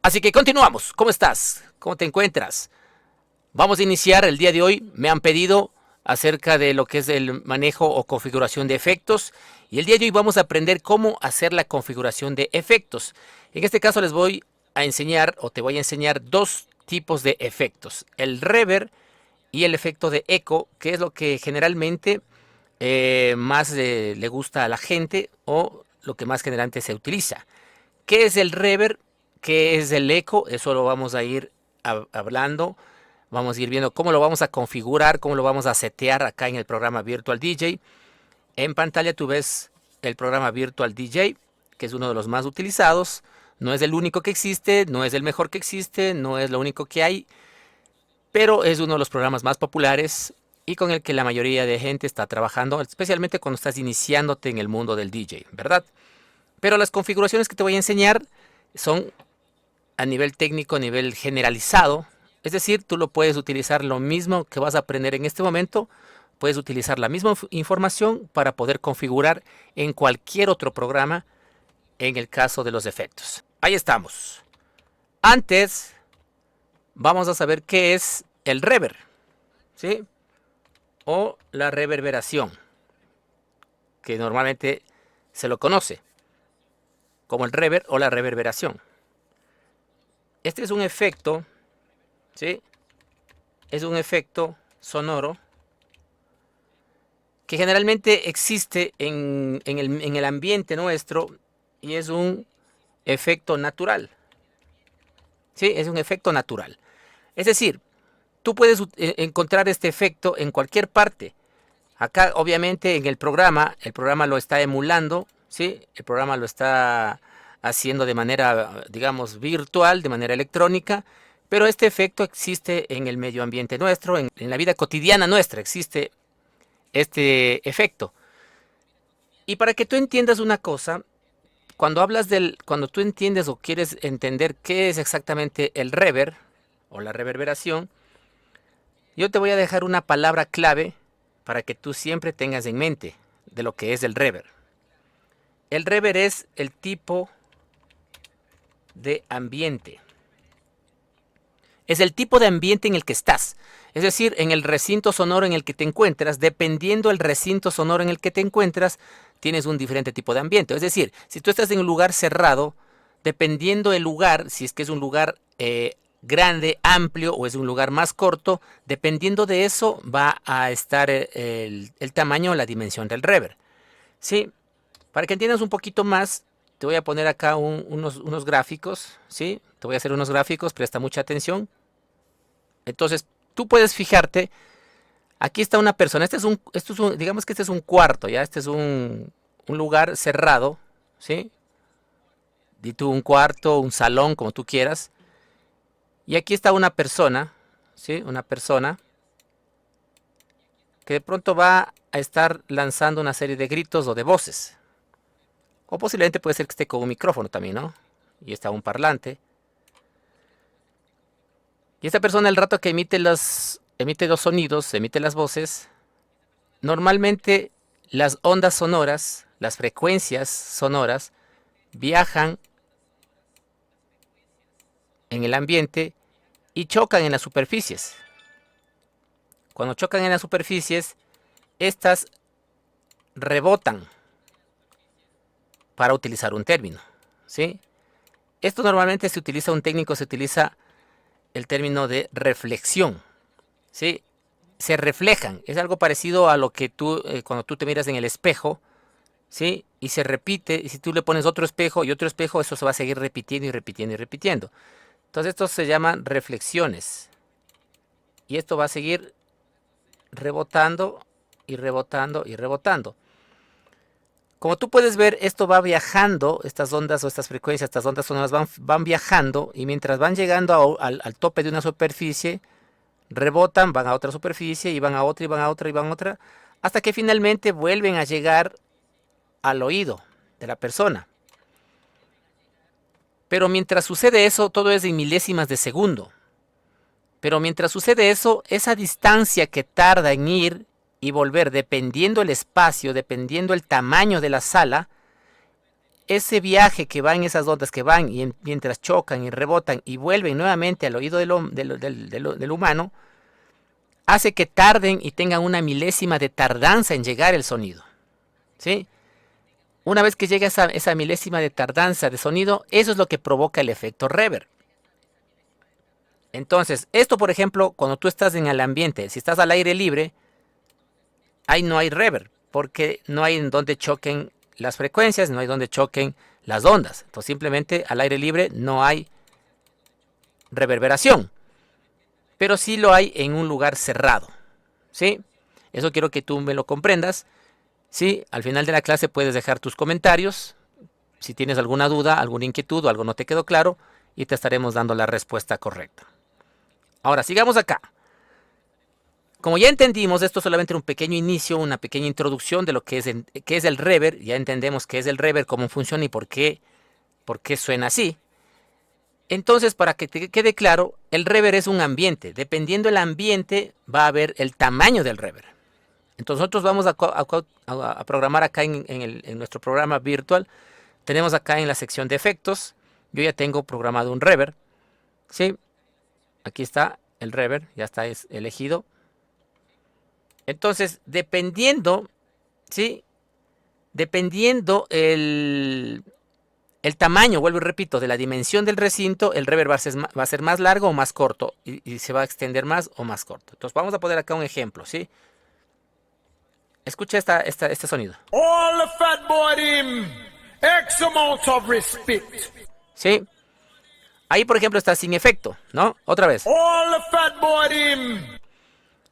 Así que continuamos. ¿Cómo estás? ¿Cómo te encuentras? Vamos a iniciar el día de hoy. Me han pedido acerca de lo que es el manejo o configuración de efectos. Y el día de hoy vamos a aprender cómo hacer la configuración de efectos. En este caso les voy a enseñar o te voy a enseñar dos tipos de efectos. El reverb y el efecto de eco, que es lo que generalmente más le gusta a la gente o lo que más generalmente se utiliza. ¿Qué es el reverb? ¿Qué es el eco? Eso lo vamos a ir hablando. Vamos a ir viendo cómo lo vamos a configurar, cómo lo vamos a setear acá en el programa Virtual DJ. En pantalla tú ves el programa Virtual DJ, que es uno de los más utilizados. No es el único que existe, no es el mejor que existe, no es lo único que hay, pero es uno de los programas más populares y con el que la mayoría de gente está trabajando, especialmente cuando estás iniciándote en el mundo del DJ, ¿verdad? Pero las configuraciones que te voy a enseñar son a nivel técnico, a nivel generalizado. Es decir, tú lo puedes utilizar lo mismo que vas a aprender en este momento. Puedes utilizar la misma información para poder configurar en cualquier otro programa en el caso de los efectos. Ahí estamos. Antes, vamos a saber qué es el reverb, ¿sí? O la reverberación, que normalmente se lo conoce como el reverb o la reverberación. Este es un efecto, ¿sí? Es un efecto sonoro que generalmente existe en el ambiente nuestro y es un efecto natural, ¿sí? Es un efecto natural. Es decir, tú puedes encontrar este efecto en cualquier parte. Acá, obviamente, en el programa lo está emulando, ¿sí? El programa lo está haciendo de manera, digamos, virtual, de manera electrónica, pero este efecto existe en el medio ambiente nuestro, en la vida cotidiana nuestra existe este efecto. Y para que tú entiendas una cosa, cuando tú entiendes o quieres entender qué es exactamente el reverb o la reverberación, yo te voy a dejar una palabra clave para que tú siempre tengas en mente de lo que es el reverb. El reverb es el tipo de ambiente. Es el tipo de ambiente en el que estás. Es decir, en el recinto sonoro en el que te encuentras, dependiendo del recinto sonoro en el que te encuentras, tienes un diferente tipo de ambiente. Es decir, si tú estás en un lugar cerrado, dependiendo del lugar, si es que es un lugar grande, amplio o es un lugar más corto, dependiendo de eso va a estar el tamaño o la dimensión del reverb. ¿Sí? Para que entiendas un poquito más, te voy a poner acá unos gráficos, ¿sí? Te voy a hacer unos gráficos, presta mucha atención. Entonces, tú puedes fijarte, aquí está una persona, digamos que este es un cuarto, ¿ya? Este es un lugar cerrado, ¿sí? Di tú un cuarto, un salón, como tú quieras. Y aquí está una persona, ¿sí? Una persona que de pronto va a estar lanzando una serie de gritos o de voces. O posiblemente puede ser que esté con un micrófono también, ¿no? Y está un parlante. Y esta persona, el rato que emite los sonidos, emite las voces, normalmente las ondas sonoras, las frecuencias sonoras, viajan en el ambiente y chocan en las superficies. Cuando chocan en las superficies, estas rebotan, para utilizar un término, ¿sí? Esto normalmente se utiliza el término de reflexión, ¿sí? Se reflejan, es algo parecido a lo que tú, cuando tú te miras en el espejo, ¿sí? Y se repite, y si tú le pones otro espejo y otro espejo, eso se va a seguir repitiendo y repitiendo y repitiendo. Entonces estos se llaman reflexiones. Y esto va a seguir rebotando y rebotando y rebotando. Como tú puedes ver, esto va viajando, estas ondas o estas frecuencias, estas ondas sonoras van viajando y mientras van llegando al tope de una superficie, rebotan, van a otra superficie y van a otra y van a otra y van a otra, hasta que finalmente vuelven a llegar al oído de la persona. Pero mientras sucede eso, todo es en milésimas de segundo. Pero mientras sucede eso, esa distancia que tarda en ir y volver, dependiendo el espacio, dependiendo el tamaño de la sala, ese viaje que va en esas ondas que van y mientras chocan y rebotan y vuelven nuevamente al oído del humano, hace que tarden y tengan una milésima de tardanza en llegar el sonido. ¿Sí? Una vez que llega esa milésima de tardanza de sonido, eso es lo que provoca el efecto reverb. Entonces, esto por ejemplo, cuando tú estás en el ambiente, si estás al aire libre, ahí no hay reverb, porque no hay en donde choquen las frecuencias, no hay donde choquen las ondas. Entonces simplemente al aire libre no hay reverberación, pero sí lo hay en un lugar cerrado. ¿Sí? Eso quiero que tú me lo comprendas. ¿Sí? Al final de la clase puedes dejar tus comentarios, si tienes alguna duda, alguna inquietud o algo no te quedó claro, y te estaremos dando la respuesta correcta. Ahora, sigamos acá. Como ya entendimos, esto solamente era un pequeño inicio, una pequeña introducción de lo que es el reverb. Ya entendemos qué es el reverb, cómo funciona y por qué suena así. Entonces, para que te quede claro, el reverb es un ambiente. Dependiendo del ambiente, va a haber el tamaño del reverb. Entonces, nosotros vamos a programar acá en nuestro programa virtual. Tenemos acá en la sección de efectos. Yo ya tengo programado un reverb. ¿Sí? Aquí está el reverb, ya está elegido. Entonces, dependiendo, ¿sí? Dependiendo el tamaño, vuelvo y repito, de la dimensión del recinto, el reverb va a ser más largo o más corto y se va a extender más o más corto. Entonces, vamos a poner acá un ejemplo, ¿sí? Escucha este sonido. All the fat boy him, X amount of respect. ¿Sí? Ahí, por ejemplo, está sin efecto, ¿no? Otra vez. All the fat boy him.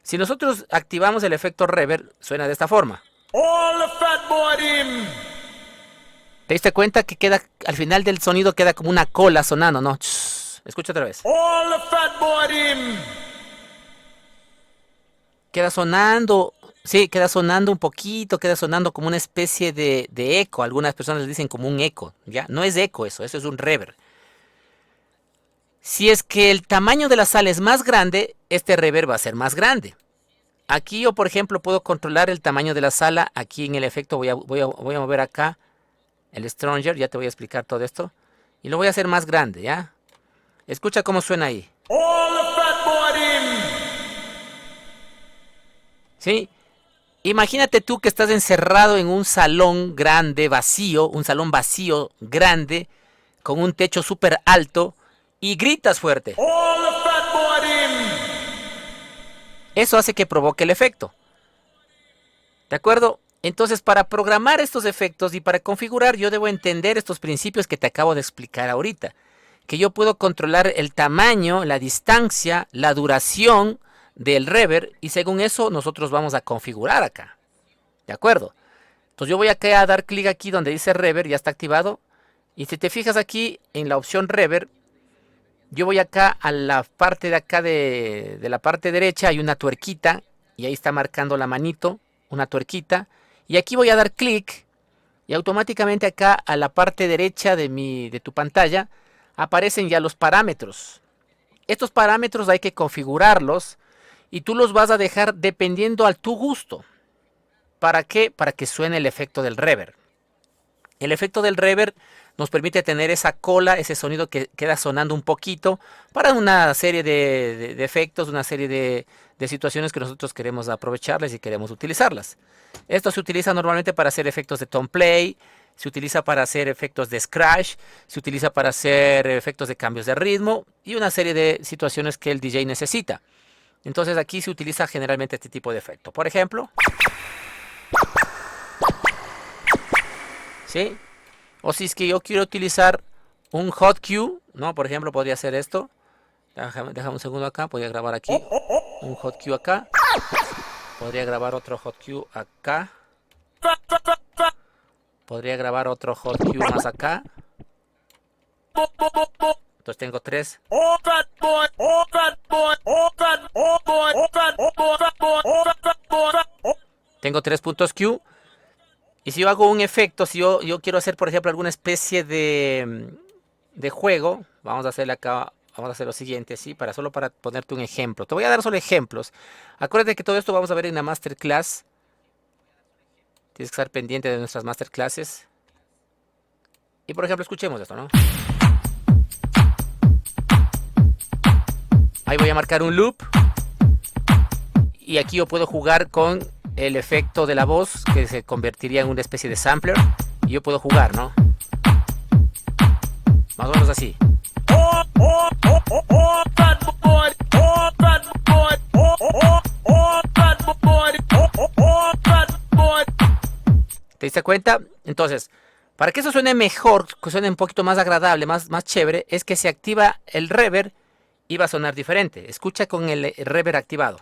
Si nosotros activamos el efecto reverb, suena de esta forma. All the fat boy him. ¿Te diste cuenta que queda, al final del sonido queda como una cola sonando, no? Escucha otra vez. All the fat boy him. Queda sonando, sí, queda sonando un poquito, queda sonando como una especie de eco. Algunas personas le dicen como un eco, ¿ya? No es eco eso es un reverb. Si es que el tamaño de la sala es más grande, este reverb va a ser más grande. Aquí yo, por ejemplo, puedo controlar el tamaño de la sala. Aquí en el efecto voy a mover acá el Stronger, ya te voy a explicar todo esto. Y lo voy a hacer más grande, ¿ya? Escucha cómo suena ahí. All the fat boy him. ¿Sí? Imagínate tú que estás encerrado en un salón grande, vacío, un salón vacío, grande, con un techo súper alto, y gritas fuerte. All the fat boy him. Eso hace que provoque el efecto. ¿De acuerdo? Entonces, para programar estos efectos y para configurar, yo debo entender estos principios que te acabo de explicar ahorita. Que yo puedo controlar el tamaño, la distancia, la duración del reverb, y según eso nosotros vamos a configurar acá. ¿De acuerdo? Entonces yo voy acá a dar clic aquí donde dice reverb, ya está activado. Y si te fijas aquí en la opción reverb, yo voy acá a la parte de acá de la parte derecha, hay una tuerquita, y ahí está marcando la manito, una tuerquita. Y aquí voy a dar clic, y automáticamente acá a la parte derecha de tu pantalla, aparecen ya los parámetros. Estos parámetros hay que configurarlos, y tú los vas a dejar dependiendo a tu gusto. ¿Para qué? Para que suene el efecto del reverb. El efecto del reverb nos permite tener esa cola, ese sonido que queda sonando un poquito para una serie de efectos, una serie de situaciones que nosotros queremos aprovecharlas y queremos utilizarlas. Esto se utiliza normalmente para hacer efectos de tone play, se utiliza para hacer efectos de scratch, se utiliza para hacer efectos de cambios de ritmo y una serie de situaciones que el DJ necesita. Entonces aquí se utiliza generalmente este tipo de efecto. Por ejemplo, ¿sí? O si es que yo quiero utilizar un hot cue, ¿no? Por ejemplo, podría hacer esto. Déjame un segundo acá, podría grabar aquí un hot cue acá. Podría grabar otro hot cue acá. Podría grabar otro hot cue más acá. Entonces tengo tres. All fat boy, all fat boy, all fat, all boy, all fat, all boy, fat boy, all fat boy. Tengo 3 puntos Q. Y si yo hago un efecto, si yo quiero hacer, por ejemplo, alguna especie de juego, vamos a hacerle acá, vamos a hacer lo siguiente, ¿sí? Solo para ponerte un ejemplo. Te voy a dar solo ejemplos. Acuérdate que todo esto vamos a ver en la masterclass. Tienes que estar pendiente de nuestras masterclasses. Y por ejemplo, escuchemos esto, ¿no? Ahí voy a marcar un loop. Y aquí yo puedo jugar con el efecto de la voz, que se convertiría en una especie de sampler. Y yo puedo jugar, ¿no? Más o menos así. ¿Te diste cuenta? Entonces, para que eso suene mejor, que suene un poquito más agradable, más chévere, es que se activa el reverb y va a sonar diferente. Escucha con el reverb activado.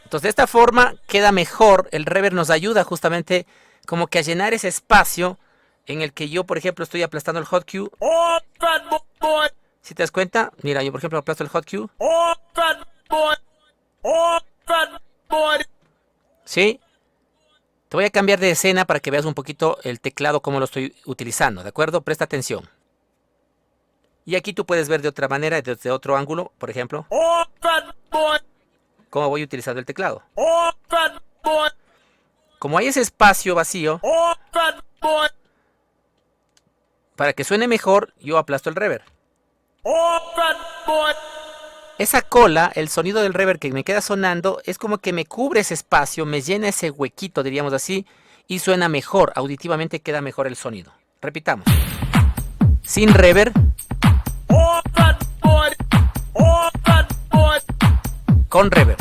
Entonces de esta forma queda mejor, el reverb nos ayuda justamente como que a llenar ese espacio en el que yo, por ejemplo, estoy aplastando el hot cue. Si te das cuenta, mira, yo por ejemplo aplasto el hot cue. ¿Sí? Te voy a cambiar de escena para que veas un poquito el teclado, cómo lo estoy utilizando, ¿de acuerdo? Presta atención. Y aquí tú puedes ver de otra manera, desde otro ángulo, por ejemplo, cómo voy utilizando el teclado. Como hay ese espacio vacío, para que suene mejor, yo aplasto el reverb. Esa cola, el sonido del reverb que me queda sonando, es como que me cubre ese espacio, me llena ese huequito, diríamos así, y suena mejor, auditivamente queda mejor el sonido. Repitamos. Sin reverb. Con reverb.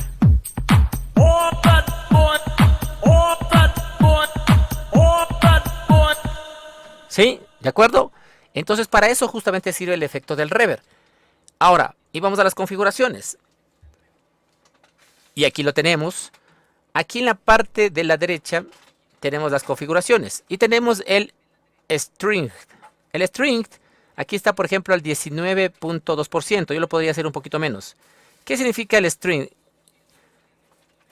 ¿Sí? ¿De acuerdo? Entonces para eso justamente sirve el efecto del reverb. Ahora, y vamos a las configuraciones. Y aquí lo tenemos. Aquí en la parte de la derecha tenemos las configuraciones. Y tenemos el Strength. El Strength, aquí está por ejemplo al 19.2%. Yo lo podría hacer un poquito menos. ¿Qué significa el Strength?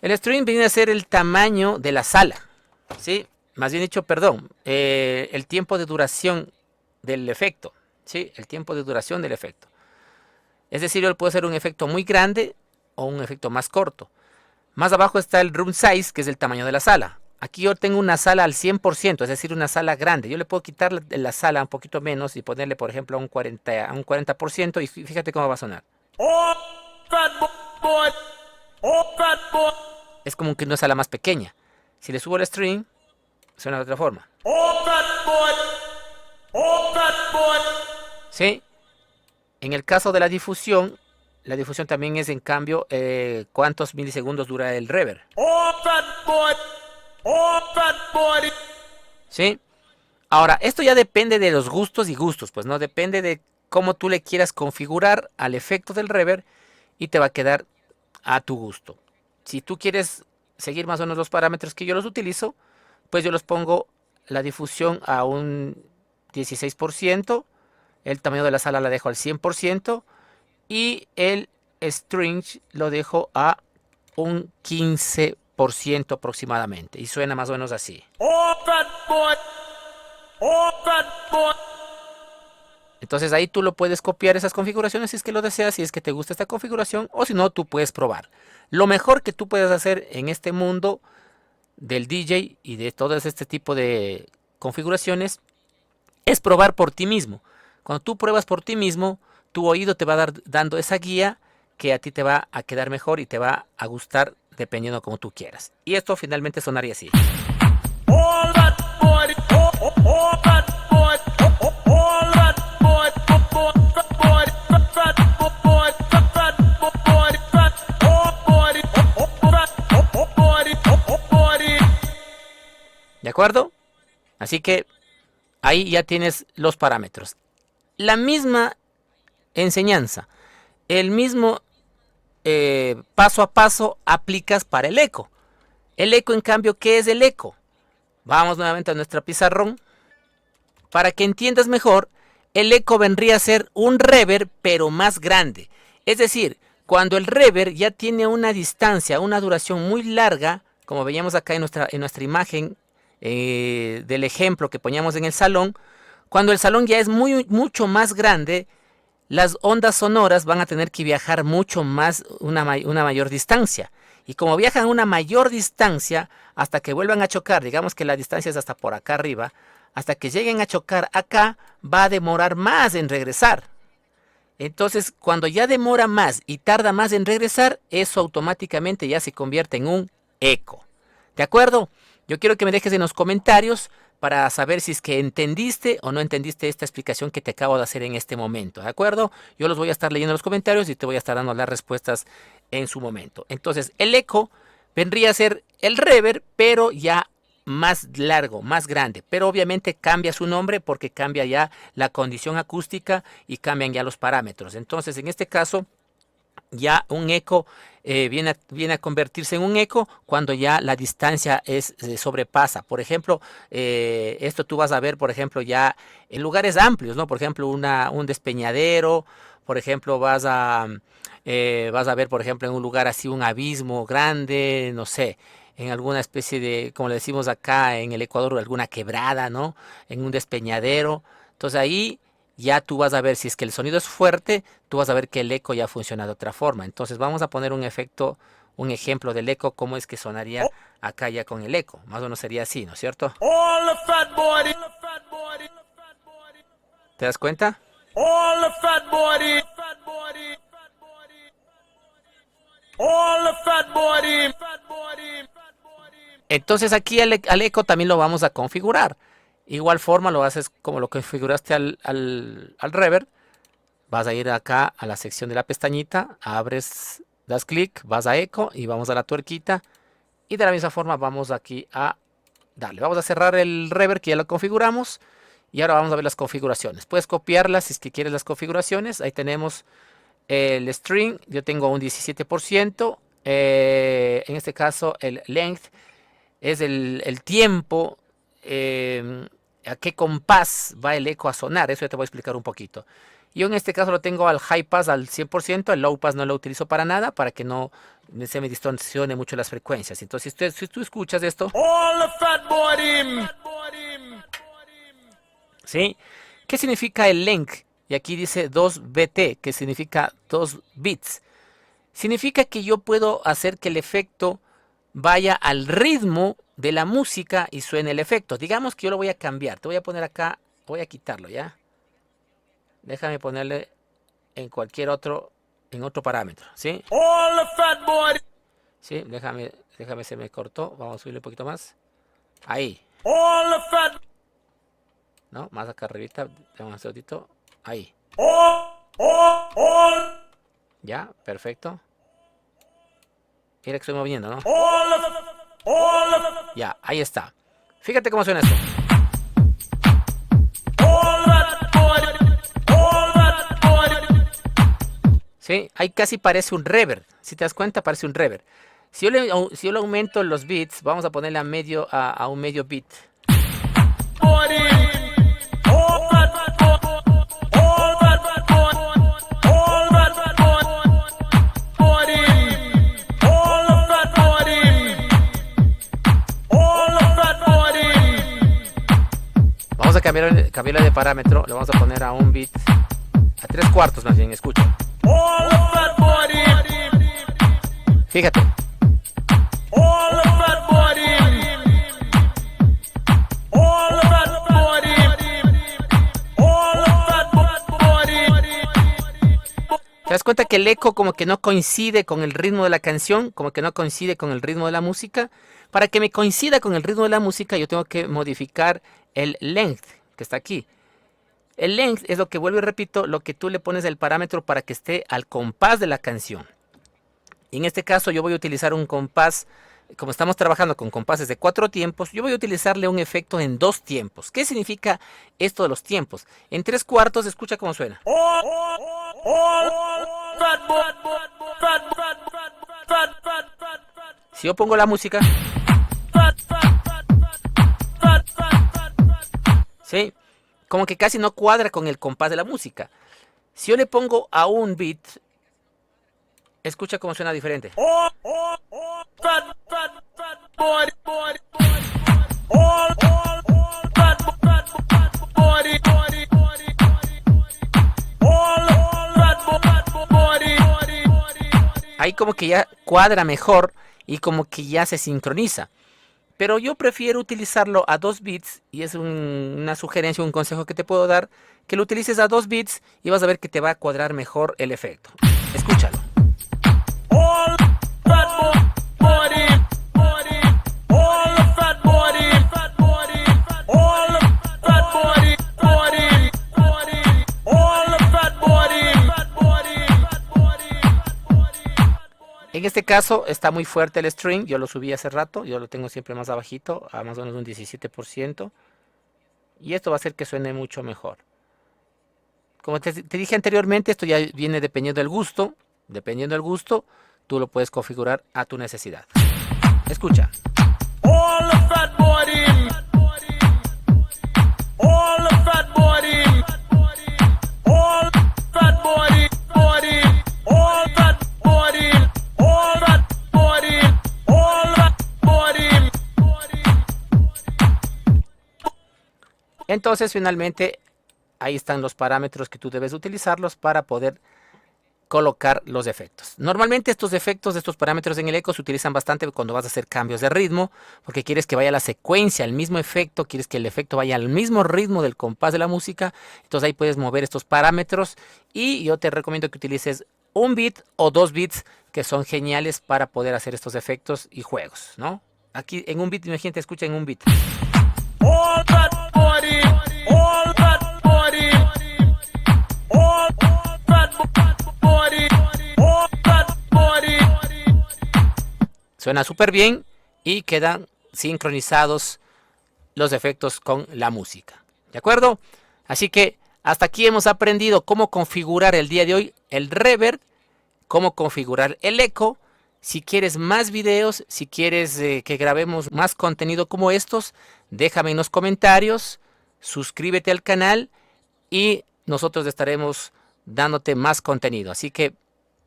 El Strength viene a ser el tamaño de la sala. ¿Sí? Más bien dicho, perdón. El tiempo de duración del efecto. ¿Sí? El tiempo de duración del efecto. Es decir, yo puedo hacer un efecto muy grande o un efecto más corto. Más abajo está el room size, que es el tamaño de la sala. Aquí yo tengo una sala al 100%, es decir, una sala grande. Yo le puedo quitar la sala un poquito menos y ponerle, por ejemplo, a un 40% y fíjate cómo va a sonar. Es como que una sala más pequeña. Si le subo el string, suena de otra forma. ¿Sí? En el caso de la difusión también es en cambio cuántos milisegundos dura el reverb. ¿Sí? Ahora, esto ya depende de los gustos y gustos, pues no depende de cómo tú le quieras configurar al efecto del reverb y te va a quedar a tu gusto. Si tú quieres seguir más o menos los parámetros que yo los utilizo, pues yo los pongo la difusión a un 16%. El tamaño de la sala la dejo al 100% y el string lo dejo a un 15% aproximadamente. Y suena más o menos así. Entonces ahí tú lo puedes copiar esas configuraciones si es que lo deseas, si es que te gusta esta configuración, o si no, tú puedes probar. Lo mejor que tú puedes hacer en este mundo del DJ y de todo este tipo de configuraciones es probar por ti mismo. Cuando tú pruebas por ti mismo, tu oído te va a dar dando esa guía que a ti te va a quedar mejor y te va a gustar dependiendo como tú quieras. Y esto finalmente sonaría así. ¿De acuerdo? Así que ahí ya tienes los parámetros. La misma enseñanza, el mismo paso a paso aplicas para el eco. El eco, en cambio, ¿qué es el eco? Vamos nuevamente a nuestra pizarrón. Para que entiendas mejor, el eco vendría a ser un reverb, pero más grande. Es decir, cuando el reverb ya tiene una distancia, una duración muy larga, como veíamos acá en nuestra imagen del ejemplo que poníamos en el salón, cuando el salón ya es mucho más grande, las ondas sonoras van a tener que viajar mucho más, una mayor distancia. Y como viajan una mayor distancia, hasta que vuelvan a chocar, digamos que la distancia es hasta por acá arriba, hasta que lleguen a chocar acá, va a demorar más en regresar. Entonces, cuando ya demora más y tarda más en regresar, eso automáticamente ya se convierte en un eco. ¿De acuerdo? Yo quiero que me dejes en los comentarios para saber si es que entendiste o no entendiste esta explicación que te acabo de hacer en este momento. ¿De acuerdo? Yo los voy a estar leyendo en los comentarios y te voy a estar dando las respuestas en su momento. Entonces, el eco vendría a ser el reverb, pero ya más largo, más grande, pero obviamente cambia su nombre porque cambia ya la condición acústica y cambian ya los parámetros. Entonces, en este caso, ya un eco viene a convertirse en un eco cuando ya la distancia sobrepasa. Por ejemplo, esto tú vas a ver, por ejemplo, ya en lugares amplios, ¿no? Por ejemplo, un despeñadero, por ejemplo, vas a ver, por ejemplo, en un lugar así, un abismo grande, no sé, en alguna especie de, como le decimos acá en el Ecuador, alguna quebrada, ¿no? En un despeñadero. Entonces ahí ya tú vas a ver, si es que el sonido es fuerte, tú vas a ver que el eco ya funciona de otra forma. Entonces vamos a poner un efecto, un ejemplo del eco, cómo es que sonaría acá ya con el eco. Más o menos sería así, ¿no es cierto? ¿Te das cuenta? All the fat body. All the fat body. Entonces aquí al eco también lo vamos a configurar. Igual forma lo haces como lo configuraste al reverb. Vas a ir acá a la sección de la pestañita, abres, das clic, vas a eco y vamos a la tuerquita. Y de la misma forma vamos aquí a darle. Vamos a cerrar el reverb que ya lo configuramos. Y ahora vamos a ver las configuraciones. Puedes copiarlas si es que quieres las configuraciones. Ahí tenemos el string. Yo tengo un 17%. En este caso el length es el tiempo. A qué compás va el eco a sonar. Eso ya te voy a explicar un poquito. Yo en este caso lo tengo al high pass al 100%. El low pass no lo utilizo para nada, para que no se me distorsione mucho las frecuencias. Entonces si tú escuchas esto, ¿sí? ¿Qué significa el length? Y aquí dice 2BT, que significa 2 bits. Significa que yo puedo hacer que el efecto vaya al ritmo de la música y suene el efecto. Digamos que yo lo voy a cambiar. Te voy a poner acá, voy a quitarlo, ¿ya? Déjame ponerle en cualquier otro, en otro parámetro, ¿sí? Sí, déjame, se me cortó. Vamos a subirle un poquito más. Ahí. No, más acá arribita, vamos a hacer otito. Ahí. Ya, perfecto. Mira que estoy moviendo, ¿no? Ya, ahí está. Fíjate cómo suena esto. ¿Sí? Ahí casi parece un reverb. Si te das cuenta, parece un reverb. Si yo le aumento los bits, vamos a ponerle a un medio bit. Vamos a cambiarle de parámetro. Le vamos a poner a un bit. A 3/4 más bien, escucha. Fíjate. ¿Te das cuenta que el eco como que no coincide con el ritmo de la canción? Como que no coincide con el ritmo de la música. Para que me coincida con el ritmo de la música, yo tengo que modificar el length, que está aquí. El length es lo que, vuelvo y repito, lo que tú le pones el parámetro para que esté al compás de la canción. Y en este caso yo voy a utilizar un compás, como estamos trabajando con compases de 4 tiempos, yo voy a utilizarle un efecto en 2 tiempos. ¿Qué significa esto de los tiempos? En 3/4, escucha cómo suena. Si yo pongo la música, ¿sí? Como que casi no cuadra con el compás de la música. Si yo le pongo a un beat, escucha cómo suena diferente. como que ya cuadra mejor y como que ya se sincroniza. Pero yo prefiero utilizarlo a 2 bits y es una sugerencia, un consejo que te puedo dar, que lo utilices a 2 bits y vas a ver que te va a cuadrar mejor el efecto. Escúchalo. All fat body, body, all fat body, fat body, all fat body, body, body, all fat body, fat body, fat body. En este caso está muy fuerte el string, yo lo subí hace rato, yo lo tengo siempre más abajito, a más o menos un 17%. Y esto va a hacer que suene mucho mejor. Como te dije anteriormente, esto ya viene dependiendo del gusto. Dependiendo del gusto, tú lo puedes configurar a tu necesidad. Escucha. All fat body, all fat body, all fat body, body, all fat body, all fat body, all fat body. Entonces, finalmente, ahí están los parámetros que tú debes utilizarlos para poder colocar los efectos. Normalmente estos efectos, estos parámetros en el eco se utilizan bastante cuando vas a hacer cambios de ritmo, porque quieres que vaya la secuencia, el mismo efecto, quieres que el efecto vaya al mismo ritmo del compás de la música. Entonces ahí puedes mover estos parámetros y yo te recomiendo que utilices 1 bit o 2 bits que son geniales para poder hacer estos efectos y juegos, ¿no? Aquí en 1 bit, imagínate, escucha en 1 bit. All fat body, all fat body, all fat body, all fat body. Suena súper bien y quedan sincronizados los efectos con la música. ¿De acuerdo? Así que hasta aquí hemos aprendido cómo configurar el día de hoy el reverb, cómo configurar el eco. Si quieres más videos, si quieres que grabemos más contenido como estos, déjame en los comentarios, suscríbete al canal y nosotros estaremos dándote más contenido. Así que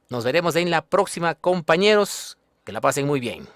nos veremos en la próxima, compañeros. Que la pasen muy bien.